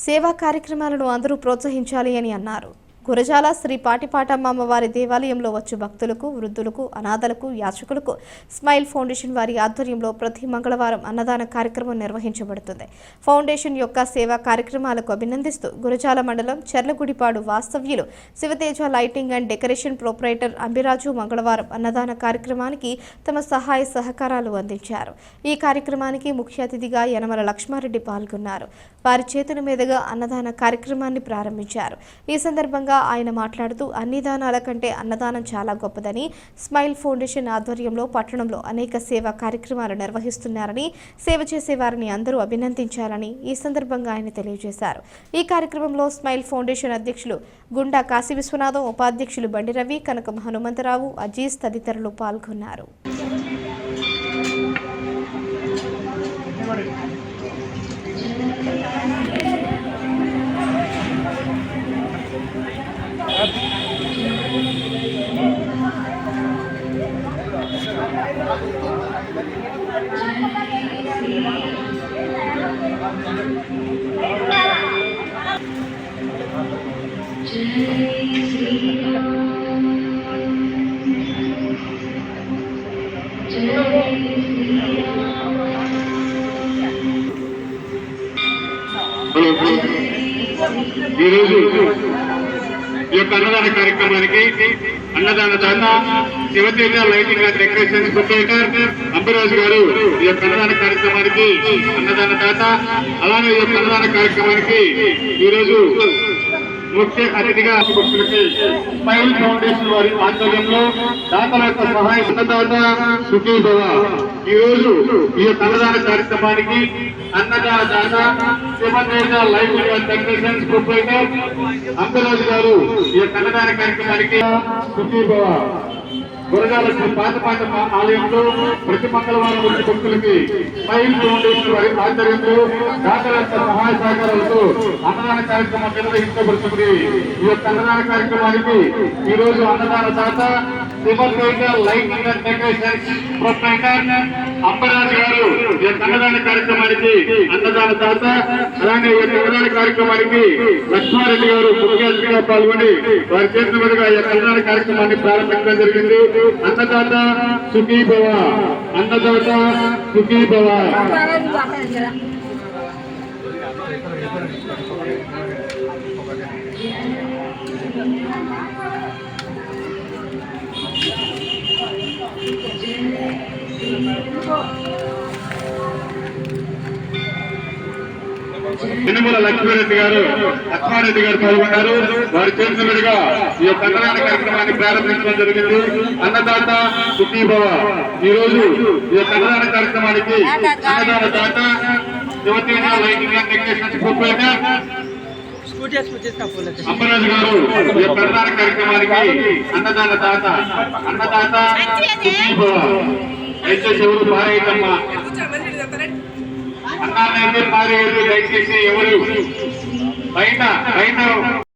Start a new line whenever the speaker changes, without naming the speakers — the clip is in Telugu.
సేవా కార్యక్రమాలను అందరూ ప్రోత్సహించాలి అని అన్నారు. గురజాల శ్రీ పాటిపాటమ్మ అమ్మవారి దేవాలయంలో వచ్చు భక్తులకు, వృద్ధులకు, అనాథలకు, యాచకులకు స్మైల్ ఫౌండేషన్ వారి ఆధ్వర్యంలో ప్రతి మంగళవారం అన్నదాన కార్యక్రమం నిర్వహించబడుతుంది. ఫౌండేషన్ యొక్క సేవా కార్యక్రమాలకు అభినందిస్తూ గురజాల మండలం చెర్లగుడిపాడు వాస్తవ్యులు Sivateja lighting and decoration proprietor Ambiraju మంగళవారం అన్నదాన కార్యక్రమానికి తమ సహాయ సహకారాలు అందించారు. ఈ కార్యక్రమానికి ముఖ్య అతిథిగా యనమల లక్ష్మారెడ్డి పాల్గొన్నారు. వారి చేతుల మీదుగా అన్నదాన కార్యక్రమాన్ని ప్రారంభించారు. ఈ సందర్భంగా ఆయన మాట్లాడుతూ అన్ని దానాల కంటే అన్నదానం చాలా గొప్పదని, స్మైల్ ఫౌండేషన్ ఆధ్వర్యంలో పట్టణంలో అనేక సేవా కార్యక్రమాలు నిర్వహిస్తున్నారని, సేవ చేసేవారిని అందరూ అభినందించాలని ఈ సందర్భంగా ఆయన తెలియజేశారు. ఈ కార్యక్రమంలో స్మైల్ ఫౌండేషన్ అధ్యక్షులు గుండా కాశీ విశ్వనాథం, ఉపాధ్యక్షులు బండి రవి, కనకం హనుమంతరావు, అజీజ్ తదితరులు పాల్గొన్నారు.
ఈరోజు ఈ యొక్క అన్నదాన కార్యక్రమానికి అన్నదాన దాత Sivateja lighting and decoration proprietor Ambiraju గారు ఈ యొక్క అన్నదాన కార్యక్రమానికి అన్నదాన దాత. అలానే ఈ యొక్క అన్నదాన కార్యక్రమానికి ఈరోజు ముఖ్య అతిథిగా భక్తులకి స్మైల్ ఫౌండేషన్ వారి ఆధ్వర్యంలో దాతల యొక్క సహాయ అన్నదాత సుఖీ భవ. ఈ రోజు ఈ యొక్క అన్నదాన కార్యక్రమానికి అన్నదాన దాత Sivateja lighting and decoration proprietor Ambiraju గారు ఈ యొక్క అన్నదాన కార్యక్రమానికి సుఖీ భవ. గురజాల శ్రీ పాటిపాటమ్మ ఆలయంలో ప్రతి మంగళవారం వచ్చే భక్తులకి స్మైల్ ఫౌండేషన్ వారి ఆధ్వర్యంలో దాతల యొక్క సహాయ సహకారాలతో అన్నదాన కార్యక్రమం నిర్వహించబడుతుంది. ఈ యొక్క అన్నదాన కార్యక్రమానికి ఈ రోజు అన్నదాన దాత Sivateja lighting and decoration proprietor Ambaraju గారు ఈ యొక్క అన్నదాన కార్యక్రమానికి అన్నదాన దాత. అలానే ఈ యొక్క అన్నదాన కార్యక్రమానికి లక్ష్మారెడ్డి గారు ముఖ్య అతిథిగా పాల్గొని వారి చేతుల మీదుగా ఈ యొక్క అన్నదాన కార్యక్రమాన్ని ప్రారంభించడం జరిగింది. అన్నదాత సుఖీ భవ, అన్నదాత సుఖీ భవ. యనమల లక్ష్మారెడ్డి గారు పాల్గొన్నారు. వారి చేతుల మీదుగా ఈ యొక్క అన్నదాన కార్యక్రమాన్ని ప్రారంభించడం జరిగింది. అన్నదాత సుఖీ భవ. ఈ రోజు ఈ యొక్క అన్నదాన కార్యక్రమానికి అన్నదాన దాత Sivateja lighting and decoration proprietor Ambaraju గారు ఈ యొక్క అన్నదాన కార్యక్రమానికి అన్నదాన దాత సుఖీ భవ. దయచేసి ఎవరు పారేయటమ్మా, అన్నానైతే పారేయదు. దయచేసి ఎవరు బయట